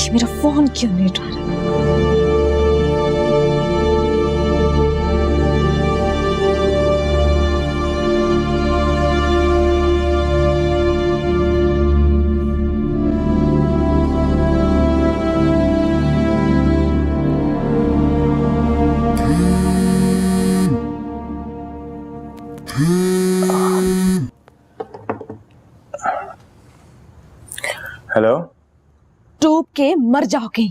ये मेरा फोन क्यों नहीं उठा रहा? हेलो। डूब के मर जाओगे।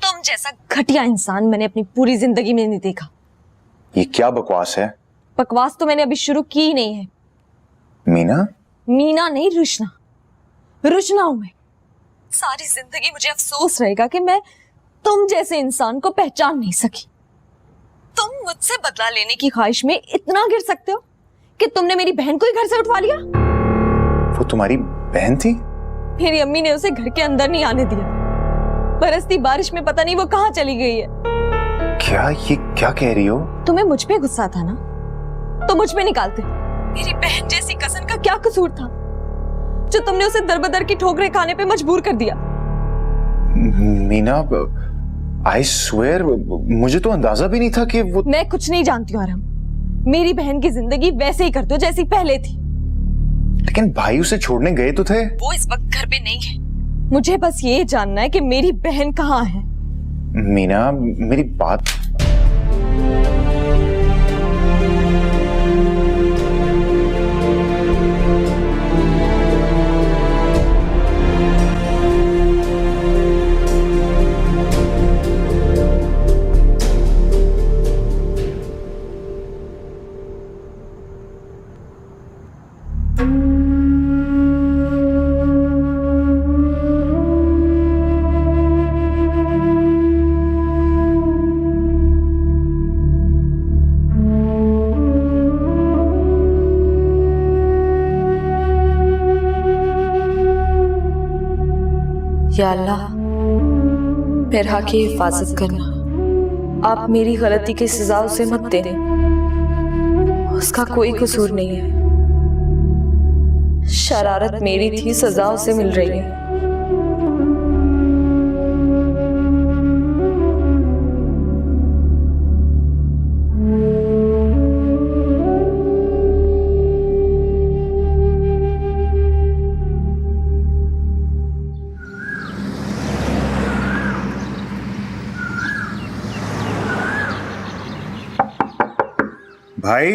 तुम जैसा घटिया इंसान मैंने अपनी पूरी जिंदगी में नहीं देखा। ये क्या बकवास है? बकवास तो मैंने अभी शुरू की ही नहीं है। मीना? मीना नहीं, रुशना। रुशना हूं मैं। सारी जिंदगी मुझे अफसोस रहेगा कि मैं तुम जैसे इंसान को पहचान नहीं सकी। तुम मुझसे बदला लेने की ख्वाहिश में इतना गिर सकते हो कि तुमने मेरी बहन को ही घर से उठवा लिया। वो तुम्हारी बहन थी? मेरी अम्मी ने उसे घर के अंदर नहीं आने दिया। बरसती बारिश में पता नहीं वो कहाँ चली गई है। क्या ये क्या कह रही हो? तुम्हें मुझ पे गुस्सा था ना, तो मुझ पे निकालते। मेरी बहन जैसी कसन का क्या कसूर था जो तुमने उसे दरबदर की ठोकरें खाने पे मजबूर कर दिया? मीना, आई स्वेयर मुझे तो अंदाजा भी नहीं था कि वो। मैं कुछ नहीं जानती हूँ आराम। मेरी बहन की जिंदगी वैसे ही कर दो जैसी पहले थी। लेकिन भाई उसे छोड़ने गए तो थे। वो इस वक्त घर पे नहीं है। मुझे बस ये जानना है कि मेरी बहन कहाँ है। मीना, मेरी बात। या अल्लाह, मेरा की हिफाजत करना। आप मेरी गलती की सजा उसे मत दें। उसका कोई कसूर नहीं है। शरारत मेरी थी, सजा उसे मिल रही है। भाई,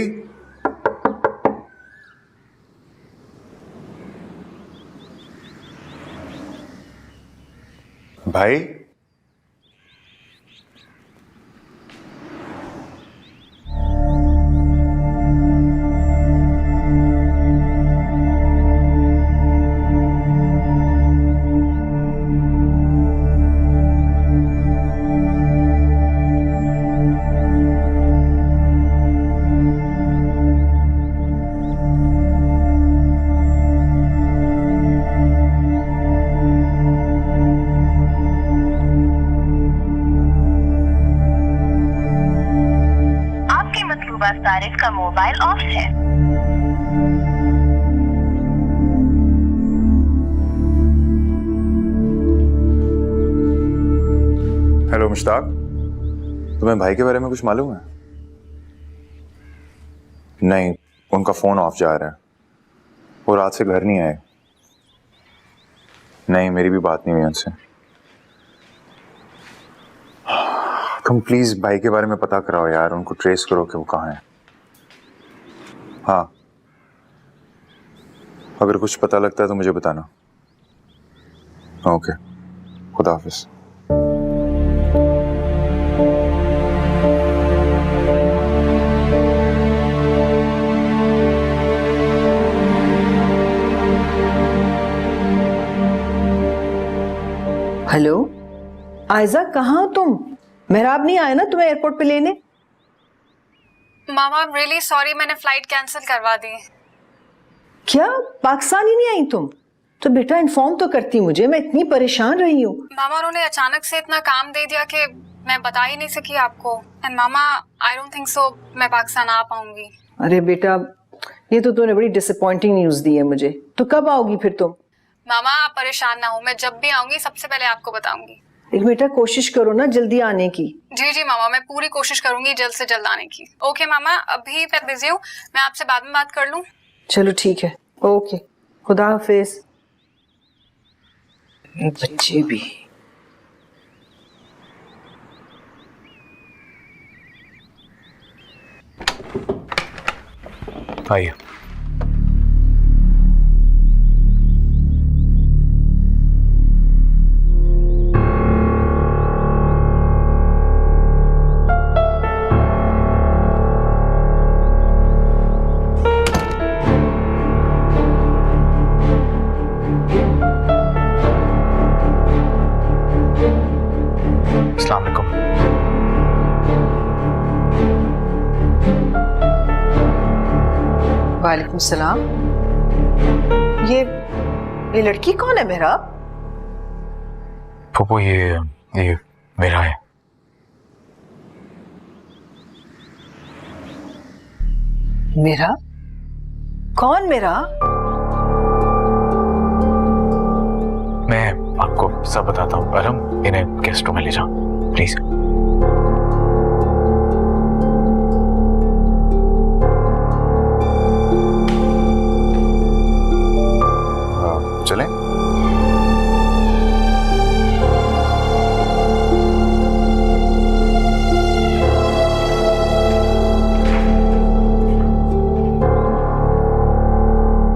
भाई, तारिफ का मोबाइल ऑफ है। हेलो मुश्ताक, तुम्हें भाई के बारे में कुछ मालूम है? नहीं, उनका फोन ऑफ जा रहा है। वो रात से घर नहीं आए। नहीं, मेरी भी बात नहीं हुई उनसे। तुम प्लीज भाई के बारे में पता कराओ यार, उनको ट्रेस करो कि वो कहाँ है। हाँ, अगर कुछ पता लगता है तो मुझे बताना। ओके, खुदा हाफिज। हेलो आयजा, कहाँ हो तुम? मेहराब नहीं आया ना तुम्हें एयरपोर्ट पे लेने? मामा, आई एम रियली सॉरी, मैंने फ्लाइट कैंसिल करवा दी। क्या पाकिस्तान ही नहीं आई तुम? तो बेटा इन्फॉर्म तो करती मुझे, मैं इतनी परेशान रही हूँ। मामा, उन्होंने अचानक से इतना काम दे दिया कि मैं बता ही नहीं सकी आपको। And mama, I don't think so मैं पाकिस्तान आ पाऊंगी। अरे बेटा, ये तो तूने बड़ी डिसअपॉइंटिंग न्यूज दी है मुझे। तो कब आओगी फिर तुम? मामा आप परेशान ना हो, मैं जब भी आऊंगी सबसे पहले आपको बताऊंगी। लेकिन बेटा कोशिश करो ना जल्दी आने की। जी जी मामा, मैं पूरी कोशिश करूंगी जल्द से जल्द आने की। ओके मामा, अभी मैं बिजी हूँ, मैं आपसे बाद में बात कर लूँ। चलो ठीक है, ओके, खुदा हाफिज। ये बच्चे भी। आइए। अस्सलाम वालेकुम। वालेकुम सलाम। ये लड़की कौन है मेरा? फूफो ये मेरा है। मेरा? कौन मेरा? मैं आपको सब बताता हूँ। अरम, इन्हें गेस्ट रूम में ले जाओ प्लीज। चलें?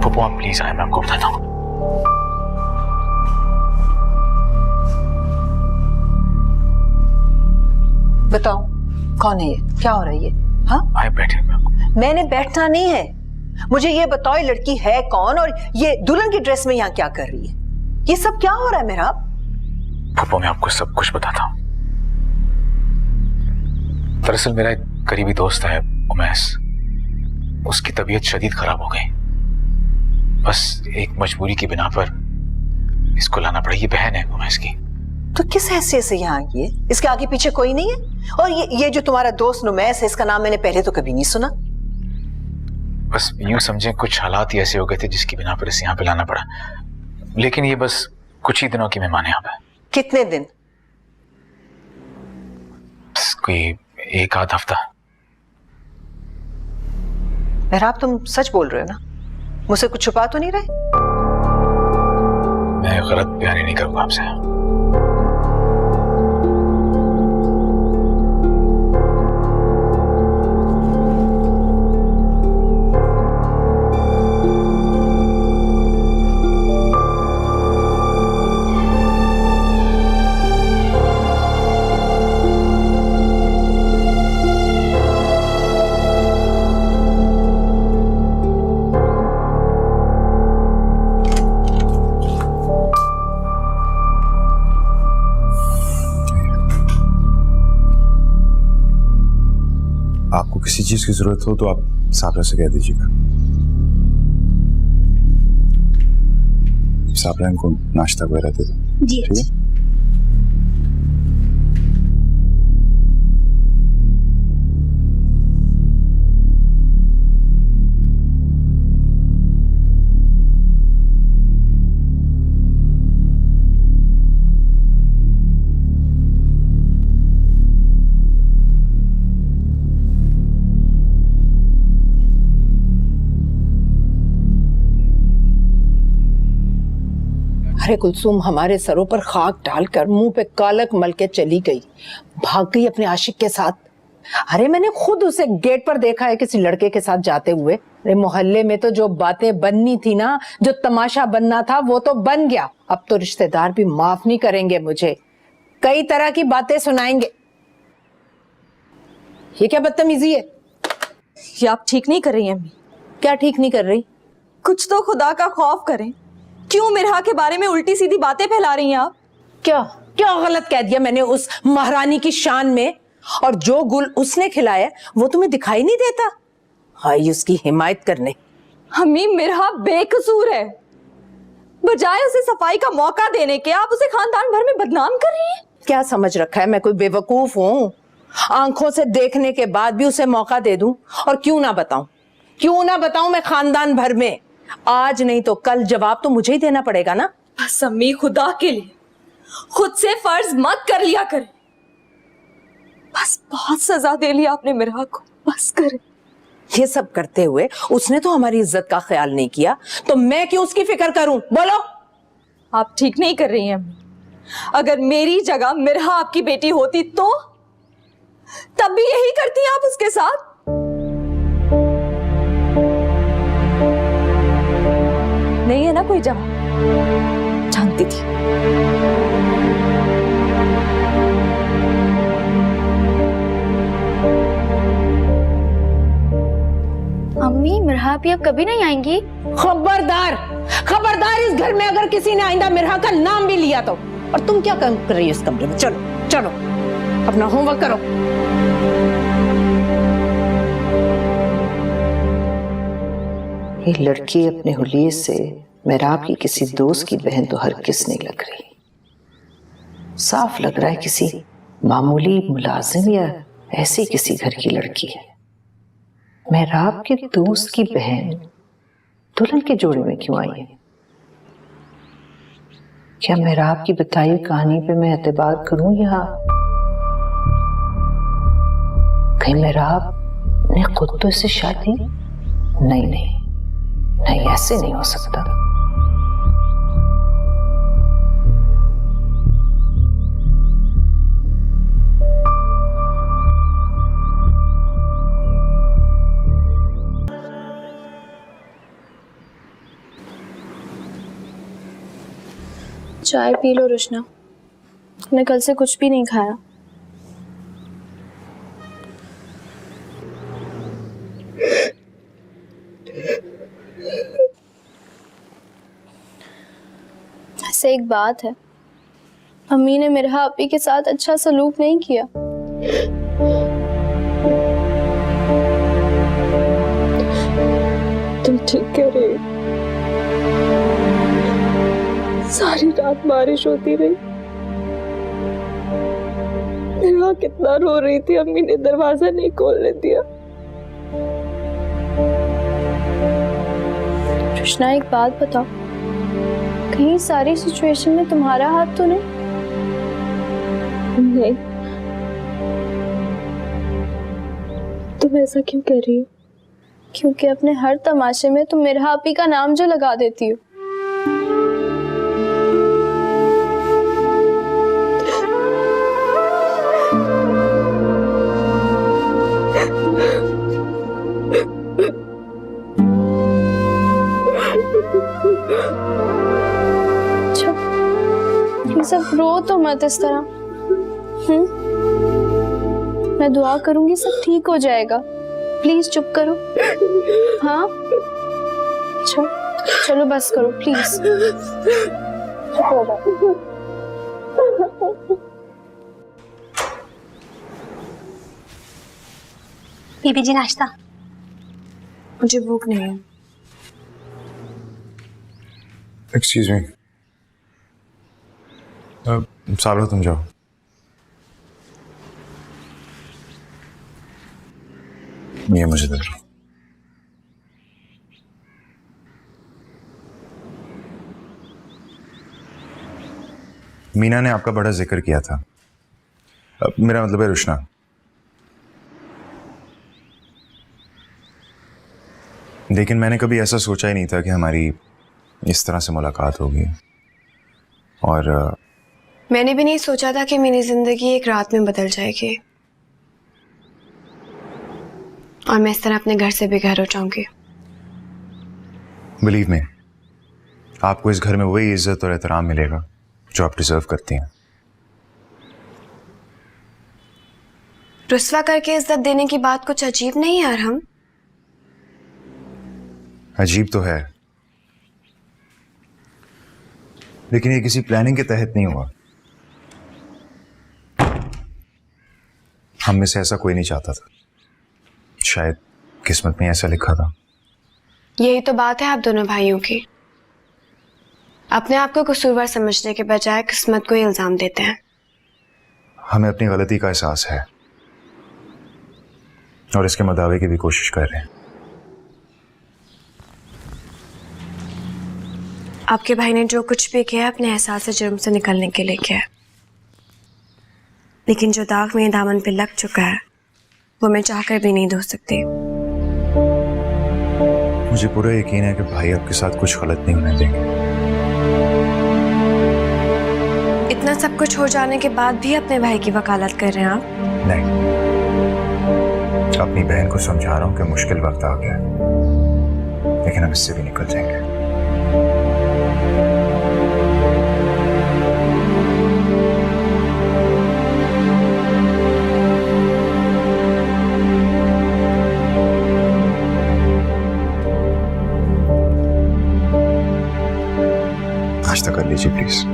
फूफो आप प्लीज आए, मैं आपको बताता हूँ। बताओ कौन है ये? क्या हो रहा है ये? हाँ, आए बैठे। मैं आपको मैंने बैठना नहीं है, मुझे ये बताओ ये लड़की है कौन और ये दुल्हन की ड्रेस में यहाँ क्या कर रही है? ये सब क्या हो रहा है मेरा? फूफो मैं आपको सब कुछ बताता हूँ। दरअसल मेरा एक करीबी दोस्त है उमैस, उसकी तबीयत शदीद खराब हो गई। बस एक मजबूरी की बिना पर इसको लाना पड़ा। ये बहन है उमैस की। तो किस हैसियत से यहाँ आई है? इसके आगे पीछे कोई नहीं है? और ये जो तुम्हारा दोस्त नुमैस है, इसका नाम मैंने पहले तो कभी नहीं सुना। बस यूं समझें कुछ हालात ही ऐसे हो गए थे जिसकी बिना पर इसे यहाँ पे लाना पड़ा। लेकिन ये बस कुछ ही दिनों की मेहमान है यहाँ पे। कितने दिन? बस कोई एक आध हफ्ता। मेहराब तुम सच बोल रहे हो ना? मुझसे कुछ छुपा तो नहीं रहे? मैं गलत बयानी नहीं करूंगा आपसे। आपको किसी चीज की जरूरत हो तो आप साबरा से कह दीजिएगा। साबरा इनको नाश्ता वगैरह दे दो। जी ठीक है। अरे कुलसूम हमारे सरों पर खाक डालकर मुंह पे कालक मल के चली गई, भाग गई अपने आशिक के साथ। अरे मैंने खुद उसे गेट पर देखा है किसी लड़के के साथ जाते हुए। अरे मोहल्ले में तो जो बातें बननी थी ना, जो तमाशा बनना था वो तो बन गया। अब तो रिश्तेदार भी माफ नहीं करेंगे मुझे, कई तरह की बातें सुनाएंगे। ये क्या बदतमीजी है? ये आप ठीक नहीं कर रही हैं अम्मी। क्या ठीक नहीं कर रही? कुछ तो खुदा का खौफ करें। क्यों मिरहा के बारे में उल्टी सीधी बातें फैला रही हैं आप? क्या क्या गलत कह दिया मैंने उस महारानी की शान में? और जो गुल उसने खिलाया वो तुम्हें दिखाई नहीं देता? आई उसकी हिमायत करने। अम्मी मिरहा बेकसूर है, बजाय उसे सफाई का मौका देने के आप उसे खानदान भर में बदनाम कर रही हैं। क्या समझ रखा है मैं कोई बेवकूफ हूँ? आंखों से देखने के बाद भी उसे मौका दे दूं? और क्यों ना बताऊं, क्यों ना बताऊं मैं खानदान भर में? आज नहीं तो कल जवाब तो मुझे ही देना पड़ेगा ना। बस अम्मी, खुदा के लिए खुद से फर्ज मत कर लिया करे। बस बहुत सजा दे लिया आपने मिरहा को, बस करे। ये सब करते हुए उसने तो हमारी इज्जत का ख्याल नहीं किया, तो मैं क्यों उसकी फिक्र करूं? बोलो। आप ठीक नहीं कर रही हैं अम्मी। अगर मेरी जगह मिरहा आपकी बेटी होती तो तब भी यही करती आप उसके साथ। नहीं है ना कोई जवाब? जानती थी। अम्मी, मिरहा भी अब कभी नहीं आएंगी? खबरदार, खबरदार, इस घर में अगर किसी ने आइंदा मिरहा का नाम भी लिया तो। और तुम क्या काम कर रही हो इस कमरे में? चलो चलो, अपना होमवर्क करो। ये लड़की अपने हुलिये से मेहराब की किसी दोस्त की बहन तो हर किस नहीं लग रही। साफ लग रहा है किसी मामूली मुलाजिम या ऐसी किसी घर की लड़की है। मेहराब के दोस्त की बहन दुल्हन के जोड़े में क्यों आई है? क्या मेहराब की बताई हुई कहानी पे मैं एतबार करूं या कहीं मेहराब ने खुद तो इससे शादी? नहीं नहीं नहीं, ऐसे नहीं हो सकता। चाय पी लो रुशना, मैंने कल से कुछ भी नहीं खाया। ऐसे एक बात है, अम्मी ने मिरहा आपी के साथ अच्छा सलूक नहीं किया। तुम ठीक कह रहे हो। सारी रात बारिश होती रही, मिरहा कितना रो रही थी, अम्मी ने दरवाजा नहीं खोलने दिया। रुशना, एक बात बताओ, कहीं सारी सिचुएशन में तुम्हारा हाथ तो नहीं? नहीं। तुम ऐसा क्यों कह रही हो? क्योंकि अपने हर तमाशे में तुम मिरहा आपी का नाम जो लगा देती हो। सब रो तो मत इस तरह। मैं दुआ करूंगी सब ठीक हो जाएगा, प्लीज चुप करो। हाँ चलो बस करो प्लीज, चुप हो जाओ। बीबी जी नाश्ता। मुझे भूख नहीं है। एक्सक्यूज मी, साबरा तुम जाओ। ये मुझे दे दो। मीना ने आपका बड़ा जिक्र किया था। मेरा मतलब है रुशना। लेकिन मैंने कभी ऐसा सोचा ही नहीं था कि हमारी इस तरह से मुलाकात होगी। और मैंने भी नहीं सोचा था कि मेरी जिंदगी एक रात में बदल जाएगी और मैं इस तरह अपने घर से बेघर हो जाऊंगी। बिलीव मी, आपको इस घर में वही इज्जत और एहतराम मिलेगा जो आप डिजर्व करती हैं। रुस्वा करके इज्जत देने की बात कुछ अजीब नहीं है अरहम? अजीब तो है, लेकिन ये किसी प्लानिंग के तहत नहीं हुआ। हम में से ऐसा कोई नहीं चाहता था, शायद किस्मत में ऐसा लिखा था। यही तो बात है आप दोनों भाइयों की। अपने आप को कसूरवार समझने के बजाय किस्मत को इल्जाम देते हैं। हमें अपनी गलती का एहसास है और इसके मदावे की भी कोशिश कर रहे हैं। आपके भाई ने जो कुछ भी किया अपने एहसास जुर्म से निकलने के लिए किया, लेकिन जो दाग मेरे दामन पे लग चुका है वो मैं चाहकर भी नहीं धो सकती। मुझे पूरा यकीन है कि भाई आपके साथ कुछ गलत नहीं होने देंगे। इतना सब कुछ हो जाने के बाद भी अपने भाई की वकालत कर रहे हैं आप? नहीं, अपनी बहन को समझा रहा हूं कि मुश्किल वक्त आ गया, लेकिन हम इससे भी निकल जाएंगे। नाश्ता कर लीजिए प्लीज।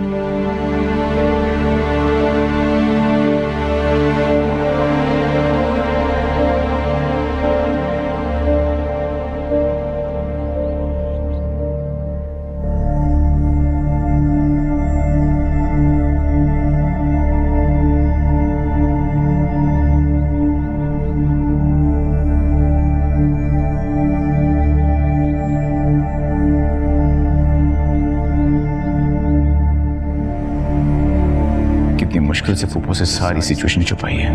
मुश्किल से फूफो से सारी सिचुएशन छुपाई है।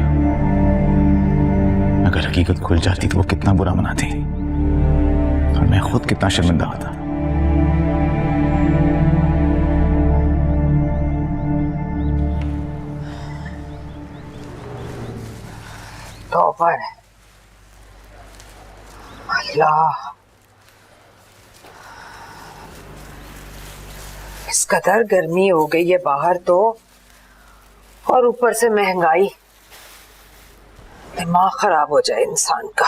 अगर हकीकत खुल जाती तो वो कितना बुरा मनाती और मैं खुद कितना शर्मिंदा होता। तौबा है। अल्लाह, इस कदर गर्मी हो गई है बाहर तो, और ऊपर से महंगाई, दिमाग खराब हो जाए इंसान का।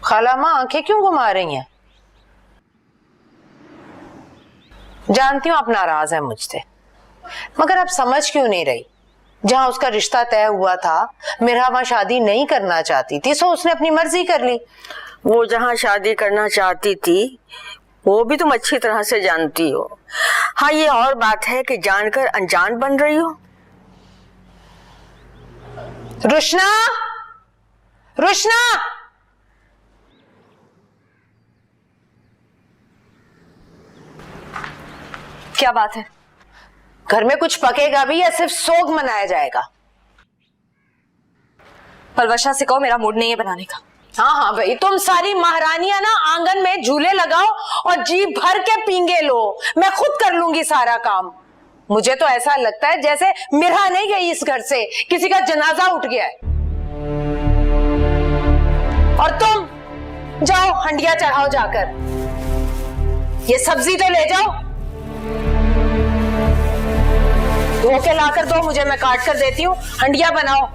खाला माँ आंखें क्यों घुमा रही हैं? जानती हूँ आप नाराज हैं मुझसे, मगर आप समझ क्यों नहीं रही? जहाँ उसका रिश्ता तय हुआ था, मेरा वहां शादी नहीं करना चाहती थी, सो उसने अपनी मर्जी कर ली। वो जहाँ शादी करना चाहती थी वो भी तुम अच्छी तरह से जानती हो। हाँ, ये और बात है कि जानकर अनजान बन रही हो। रुशना, रुशना, क्या बात है? घर में कुछ पकेगा भी या सिर्फ सोग मनाया जाएगा? पलवशा से कहो मेरा मूड नहीं है बनाने का। हाँ हाँ भाई, तुम सारी महारानियां ना आंगन में झूले लगाओ और जी भर के पींगे लो, मैं खुद कर लूंगी सारा काम। मुझे तो ऐसा लगता है जैसे मिरा नहीं गई इस घर से, किसी का जनाजा उठ गया है। और तुम जाओ हंडिया चढ़ाओ जाकर, ये सब्जी तो ले जाओ, धो के लाकर दो मुझे, मैं काट कर देती हूँ। हंडिया बनाओ,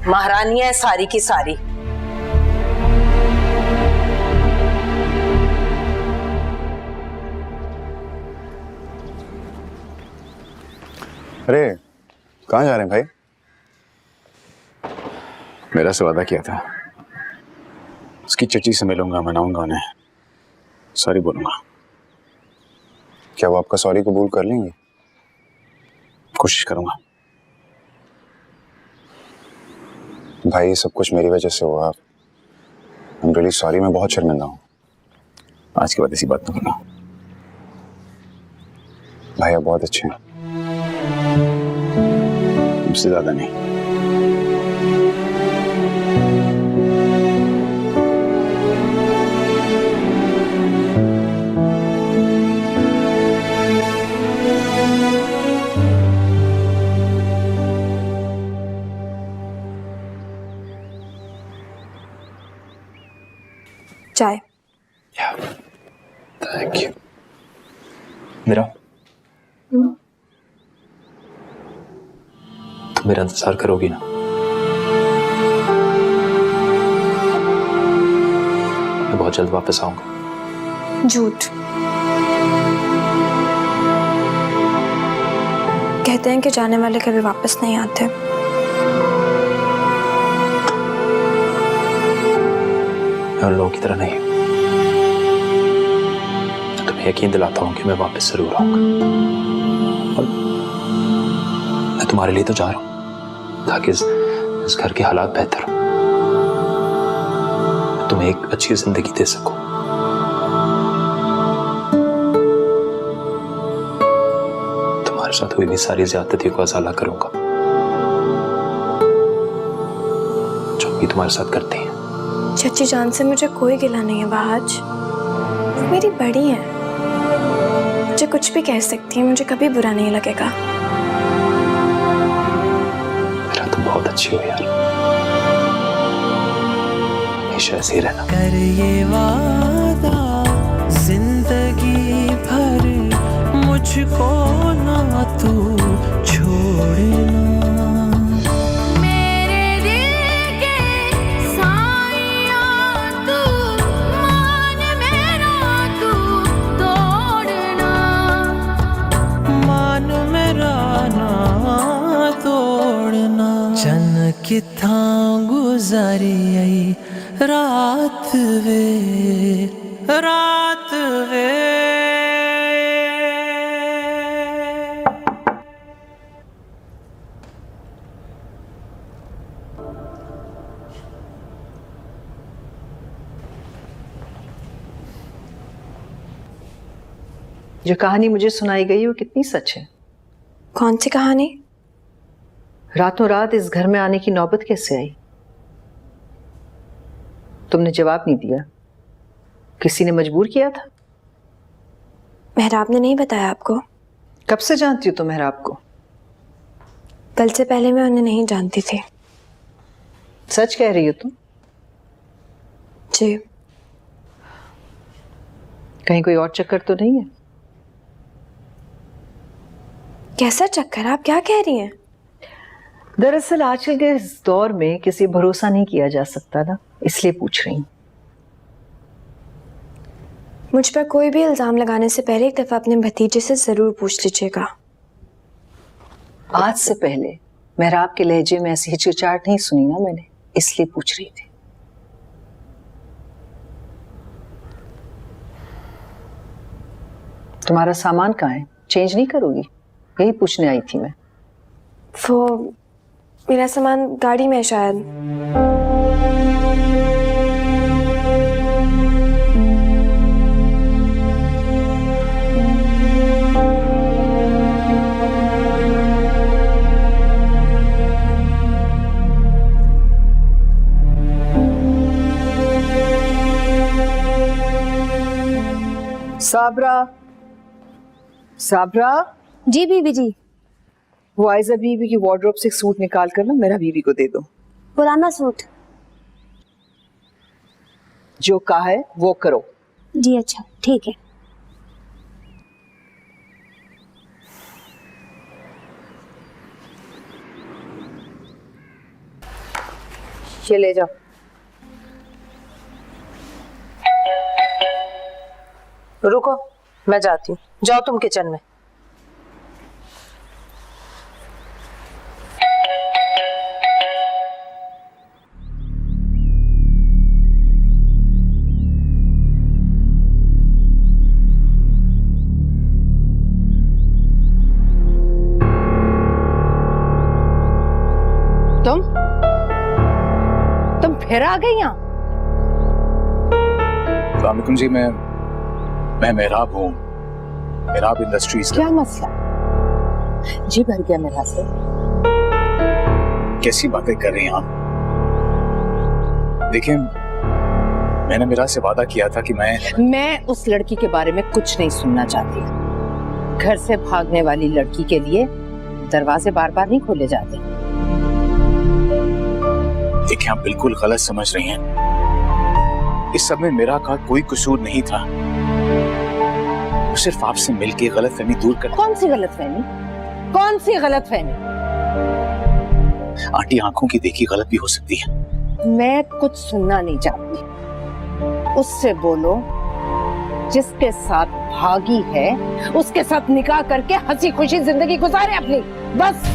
महारानियां सारी की सारी। अरे कहाँ जा रहे हैं भाई? मेरा से वादा किया था, उसकी चची से मिलूंगा, मनाऊंगा उन्हें, सॉरी बोलूंगा। क्या वो आपका सॉरी कबूल कर लेंगे? कोशिश करूंगा। भाई ये सब कुछ मेरी वजह से हुआ। आई एम रियली सॉरी, मैं बहुत शर्मिंदा हूँ। आज के बाद ऐसी बात न करना। भाई आप बहुत अच्छे हैं। मुझसे ज्यादा नहीं। चाय। Thank you. मेरा मेरा इंतजार करोगी ना? मैं बहुत जल्द वापस आऊंगा। झूठ। कहते हैं कि जाने वाले कभी वापस नहीं आते। मैं उन लोगों की तरह नहीं, तुम्हें यकीन दिलाता हूं कि मैं वापस जरूर आऊंगा। और मैं तुम्हारे लिए तो जा रहा हूं ताकि इस घर के हालात बेहतर हो, तुम्हें एक अच्छी जिंदगी दे सकूं। तुम्हारे साथ हुई भी सारी ज्यादती को अजाला करूंगा जो भी तुम्हारे साथ करती है। चची जान से मुझे कोई गिला नहीं है बहाज, वो मेरी बड़ी है, मुझे कुछ भी कह सकती है, मुझे कभी बुरा नहीं लगेगा। मेरा तुम बहुत अच्छी हो यार, हमेशा ऐसे ही रहना। कर ये वादा जिंदगी भर मुझको ना तू छोड़ना। किथा गुजारी आई रात वे रात वे। जो कहानी मुझे सुनाई गई वो कितनी सच है? कौन सी कहानी? रातों रात इस घर में आने की नौबत कैसे आई? तुमने जवाब नहीं दिया। किसी ने मजबूर किया था? मेहराब ने नहीं बताया आपको? कब से जानती हो तुम मेहराब को? कल से पहले मैं उन्हें नहीं जानती थी। सच कह रही हो तुम? जी। कहीं कोई और चक्कर तो नहीं है? कैसा चक्कर? आप क्या कह रही हैं? दरअसल आजकल के इस दौर में किसी भरोसा नहीं किया जा सकता ना, इसलिए पूछ रही हूँ। मुझ पर कोई भी इल्जाम लगाने से पहले एक दफा अपने भतीजे से जरूर पूछ लीजिएगा। आज से पहले मेहराब के लहजे में ऐसी हिचकिचाहट नहीं सुनी ना मैंने, इसलिए पूछ रही थी। तुम्हारा सामान कहाँ है? चेंज नहीं करोगी? यही पूछने आई थी मैं। वो मेरा सामान गाड़ी में है शायद। साबरा, साबरा। जी बीबी जी। वो आयजा बीबी की वार्डरोब से एक सूट निकाल कर ना मेरा बीबी को दे दो। पुराना सूट? जो कहा है वो करो। जी अच्छा ठीक है। ये ले जाओ। रुको, मैं जाती हूँ। जाओ तुम किचन में। तुम फिर आ गई यहाँ? वालेकुम जी, मैं मेहराब हूँ, मेहराब इंडस्ट्रीज। क्या मसला? जी भर गया मेरा से। कैसी बातें कर रही हैं आप? देखिए, मैंने मेरा से वादा किया था कि मैं उस लड़की के बारे में कुछ नहीं सुनना चाहती। घर से भागने वाली लड़की के लिए दरवाजे बार बार नहीं खोले जाते। देखिए, आप बिल्कुल गलत समझ रही हैं। इस सब में मेरा का कोई कसूर नहीं था। सिर्फ आपसे मिलके गलतफहमी दूर कर। कौन सी गलतफहमी? कौन सी गलतफहमी? आंटी, आंखों की देखी गलत भी हो सकती है। मैं कुछ सुनना नहीं चाहती। उससे बोलो जिसके साथ भागी है उसके साथ निकाह करके हंसी खुशी जिंदगी गुजारे अपनी, बस।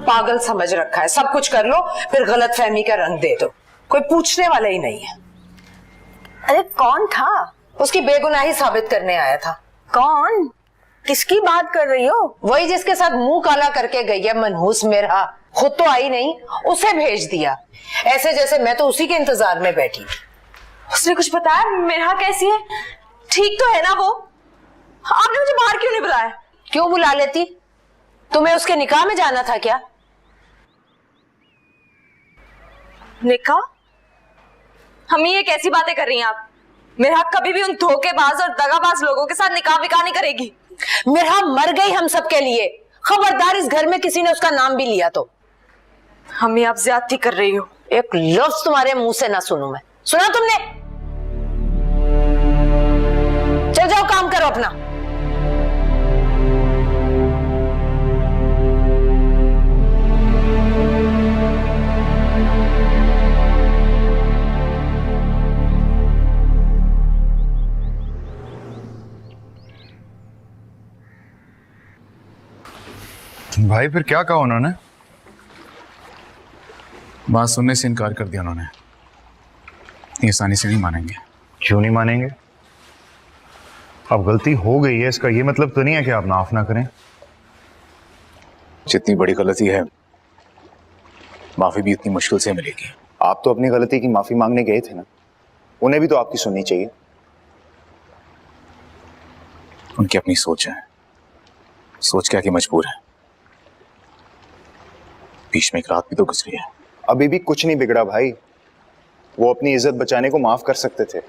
पागल समझ रखा है, सब कुछ कर लो फिर गलतफहमी का रंग दे दो। कोई पूछने वाला ही नहीं है। अरे कौन था? उसकी बेगुनाही साबित करने आया था। कौन? किसकी बात कर रही हो? वही जिसके साथ मुंह काला करके गई है मनहूस मेरा, खुद तो आई नहीं, उसे भेज दिया, ऐसे जैसे मैं तो उसी के इंतजार में बैठी। उसने कुछ बताया? मेरा कैसी है? ठीक तो है ना वो? आपने मुझे बाहर क्यों नहीं बुलाया? क्यों बुला लेती? तुम्हें उसके निकाह में जाना था क्या? निकाह? हम ये कैसी बातें कर रही हैं आप? मेरा कभी भी उन धोखेबाज और दगाबाज लोगों के साथ निकाह विकाह नहीं करेगी। मेरा मर गई हम सब के लिए, खबरदार इस घर में किसी ने उसका नाम भी लिया तो। हमें आप ज्यादती कर रही हो। एक लफ्ज तुम्हारे मुंह से ना सुनूं मैं। सुना तुमने? चल जाओ, काम करो अपना। भाई फिर क्या कहा उन्होंने? बात सुनने से इनकार कर दिया उन्होंने। इतनी आसानी से नहीं मानेंगे। क्यों नहीं मानेंगे? अब गलती हो गई है, इसका ये मतलब तो नहीं है कि आप माफ ना करें। जितनी बड़ी गलती है, माफी भी इतनी मुश्किल से मिलेगी। आप तो अपनी गलती की माफी मांगने गए थे ना, उन्हें भी तो आपकी सुननी चाहिए। उनकी अपनी सोच है, सोच क्या कि मजबूर है। बीच में एक रात भी तो गुजरी है। अभी भी कुछ नहीं बिगड़ा भाई, वो अपनी इज्जत बचाने को माफ कर सकते थे।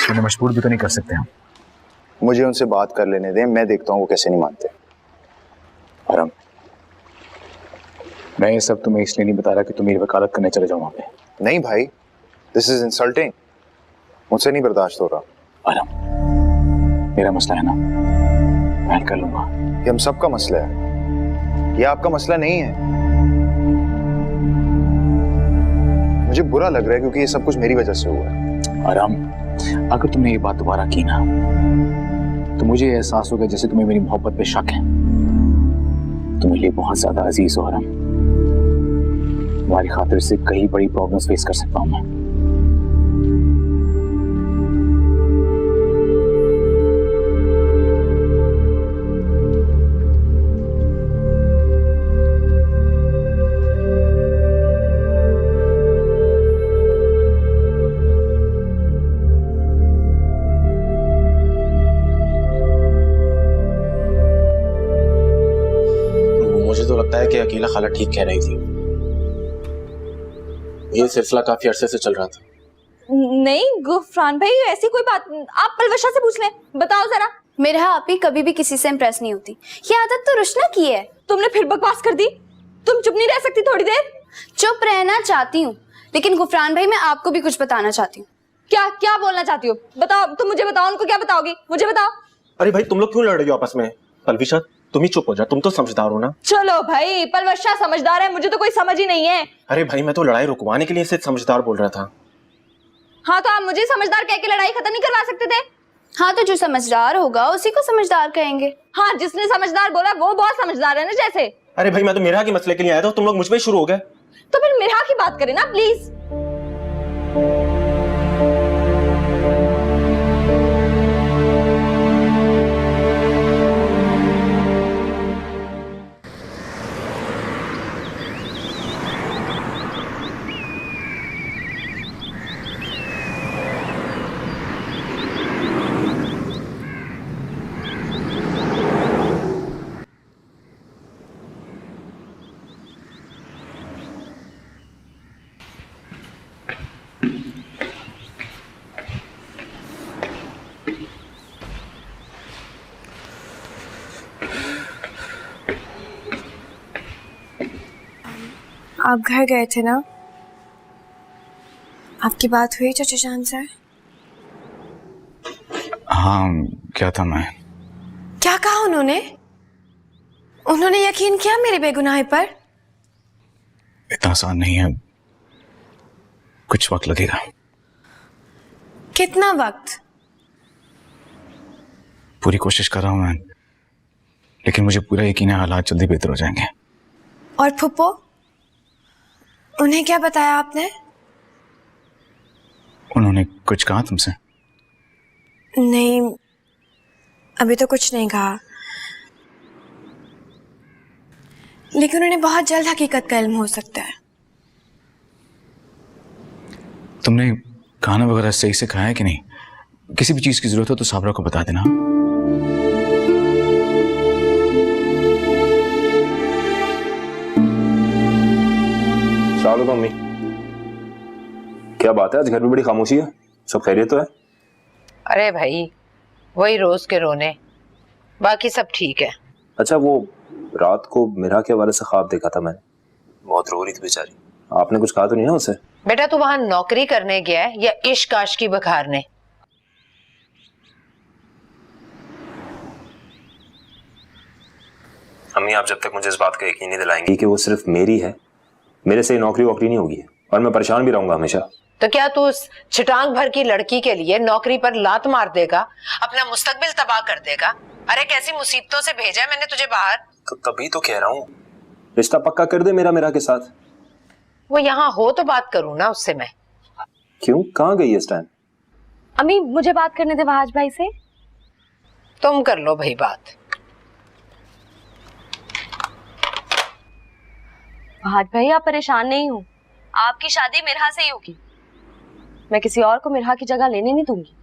उन्हें मजबूर भी तो नहीं कर सकते हम। मुझे उनसे बात कर लेने दें, मैं देखता हूँ वो कैसे नहीं मानते। आराम, मैं ये सब तुम्हें इसलिए नहीं बता रहा कि तुम मेरी वकालत करने चले जाओ वहां पे। नहीं भाई, दिस इज इंसल्टिंग, मुझसे नहीं बर्दाश्त हो रहा। आराम, मेरा मसला है ना, मैं हल कर लूंगा। ये हम सबका मसला है, ये आपका मसला नहीं है। मुझे बुरा लग रहा है क्योंकि ये सब कुछ मेरी वजह से हुआ है। आराम, अगर तुमने ये बात दोबारा की ना, तो मुझे ये एहसास होगा जैसे तुम्हें मेरी मोहब्बत पे शक है। तुम मेरे लिए बहुत ज्यादा अजीज हो आराम। तुम्हारी खातिर से कई बड़ी प्रॉब्लम्स फेस कर सकता हूं मैं। मुझे तो लगता है कि अकेला खाला ठीक कह रही थी। ये सिलसिला काफी अरसे से चल रहा था। नहीं गुफरान भाई, ऐसी कोई बात, आप पलवशा से पूछ लें। बताओ जरा। मेरा आपी कभी भी किसी से इम्प्रेस नहीं होती, ये आदत तो रुशना की है। तुमने फिर बकवास कर दी। तुम चुप नहीं रह सकती थोड़ी देर? चुप रहना चाहती हूँ, लेकिन गुफरान भाई मैं आपको भी कुछ बताना चाहती हूँ। क्या क्या बोलना चाहती हो? बताओ, तुम मुझे बताओ, उनको क्या बताओगी? मुझे बताओ। अरे भाई तुम लोग क्यों लड़ रही हो आपस में? पलविशा तुम ही चुप हो जा, तुम तो समझदार हो ना। चलो भाई, पलवशा समझदार है, मुझे तो कोई समझ ही नहीं है। अरे भाई मैं तो लड़ाई रुकवाने के लिए सिर्फ समझदार बोल रहा था। हाँ तो आप मुझे समझदार कह के लड़ाई खत्म नहीं करवा सकते थे? हाँ तो जो समझदार होगा उसी को समझदार कहेंगे। हाँ, जिसने समझदार बोला वो बहुत समझदार है ना जैसे। अरे भाई मैं तो मिराह के मसले के लिए आया था, तुम लोग मुझ पे शुरू हो गए। तो फिर मिराह की बात करें ना प्लीज। आप घर गए थे ना? आपकी बात हुई चाचा जान से? हाँ, क्या था मैं? क्या कहा उन्होंने? उन्होंने यकीन किया मेरी बेगुनाही पर? इतना आसान नहीं है, कुछ वक्त लगेगा। कितना वक्त? पूरी कोशिश कर रहा हूं मैं, लेकिन मुझे पूरा यकीन है हालात जल्दी बेहतर हो जाएंगे। और फुप्पो, उन्हें क्या बताया आपने? उन्होंने कुछ कहा तुमसे? नहीं, अभी तो कुछ नहीं कहा, लेकिन उन्हें बहुत जल्द हकीकत का इल्म हो सकता है। तुमने खाना वगैरह सही से खाया है कि नहीं? किसी भी चीज की जरूरत हो तो साबरा को बता देना। अस्सलाम वालेकुम अम्मी। क्या बात है, आज घर में बड़ी खामोशी है, सब खैरियत तो है? अरे भाई वही रोज के रोने, बाकी सब ठीक है। अच्छा, वो रात को मिरा के हवाले से ख्वाब देखा था मैंने, बहुत रो रही थी बेचारी। आपने कुछ कहा तो नहीं ना उसे? बेटा तू वहां नौकरी करने गया है या इश्क आशिकी बखारने? अम्मी, आप जब तक मुझे इस बात का यकीन नहीं दिलाएंगी कि वो सिर्फ मेरी है, मेरे से नौकरी वोकरी नहीं होगी और मैं परेशान भी रहूंगा हमेशा। तो क्या तू उस छिटांग भर की लड़की के लिए नौकरी पर लात मार देगा, अपना मुस्तकबिल तबाह कर देगा? अरे कैसी मुसीबतों से भेजा है मैंने तुझे बाहर। तो तभी तो कह रहा हूँ, रिश्ता पक्का कर दे मेरा के साथ। वो यहाँ हो तो बात करूँ ना उससे मैं। क्यों, कहाँ गई इस टाइम? अम्मी मुझे बात करने दे वहाज भाई से। तुम कर लो भाई बात। वहाज भाई आप परेशान नहीं हो, आपकी शादी मिरहा से ही होगी। मैं किसी और को मिरहा की जगह लेने नहीं दूंगी।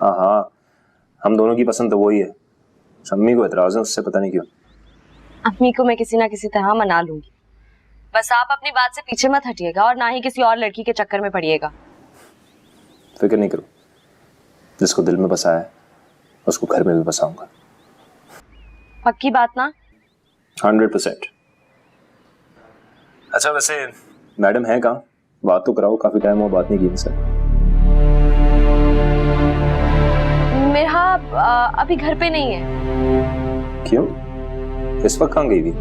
हाँ, हम दोनों की पसंद तो वही है। अम्मी को एतराज है उससे, पता नहीं क्यों। अम्मी को मैं किसी ना किसी तरह मना लूंगी, बस आप अपनी बात से पीछे मत हटिएगा और ना ही किसी और लड़की के चक्कर में पड़िएगा। फिक्र नहीं करो, जिसको दिल में बसाया है उसको घर में भी बसाऊंगा। पक्की बात ना? 100%। अच्छा वैसे मैडम है कहाँ? बात तो कराओ, काफी टाइम हुआ बात नहीं की इनसे। मिरहा अभी घर पे नहीं है। क्यों, इस वक्त कहाँ गई थी?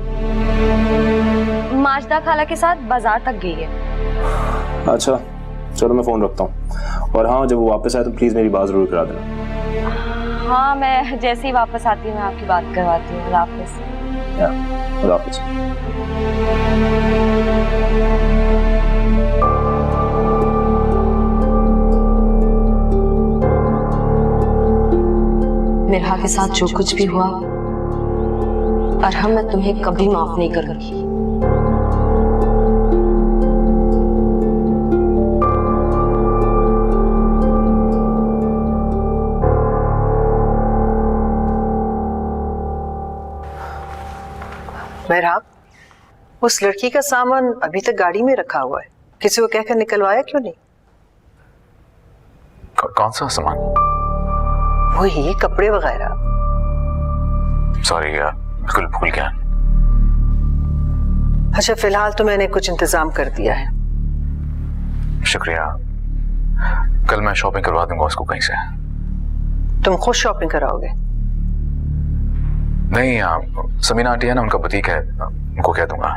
माजदा खाला के साथ बाजार तक गई है। अच्छा चलो मैं फोन रखता हूँ, और हाँ जब वो वापस आए तो प्लीज मेरी बात जरूर करा देना। हाँ मैं जैसे ही वापस आती हूँ मैं आपकी बात करवाती हूँ। खुदा हाफिज़। खुदा हाफिज़। मिरहा के साथ जो कुछ भी हुआ अरहम, मैं तुम्हें कभी माफ नहीं करूंगी। मेहराब, उस लड़की का सामान अभी तक गाड़ी में रखा हुआ है, किसी को कहकर निकलवाया क्यों नहीं? कौन सा सामान? वही कपड़े वगैरह। सॉरी बिल्कुल भूल गया। अच्छा फिलहाल तो मैंने कुछ इंतजाम कर दिया है। शुक्रिया, कल मैं शॉपिंग करवा दूंगा उसको कहीं से। तुम खुद शॉपिंग कराओगे? नहीं, समीना आंटी है ना, उनका बुटीक है, उनको कह दूंगा।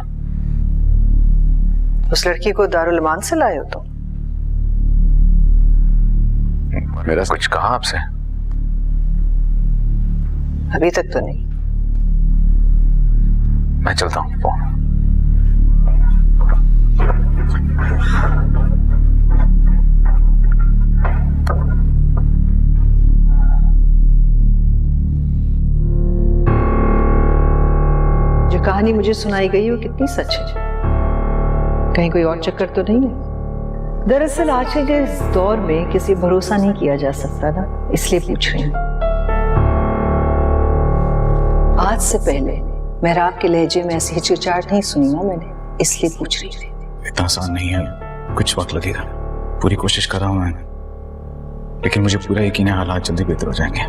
उस लड़की को दारुल अमान से लाए हो तुम? मेरा कुछ कहा आपसे? अभी तक तो नहीं। मैं चलता हूँ। जो कहानी मुझे सुनाई गई वो कितनी सच है? कहीं कोई और चक्कर तो नहीं है? दरअसल आज के इस दौर में किसी भरोसा नहीं किया जा सकता ना, इसलिए पूछ रही हूँ। आज से पहले मेहराब के लहजे में ऐसी हिचकिचाहट नहीं सुनी ना मैंने, इसलिए पूछ रही थी। इतना आसान नहीं है, कुछ वक्त लगेगा। पूरी कोशिश कर रहा हूँ मैं, लेकिन मुझे पूरा यकीन है हालात जल्दी बेहतर हो जाएंगे।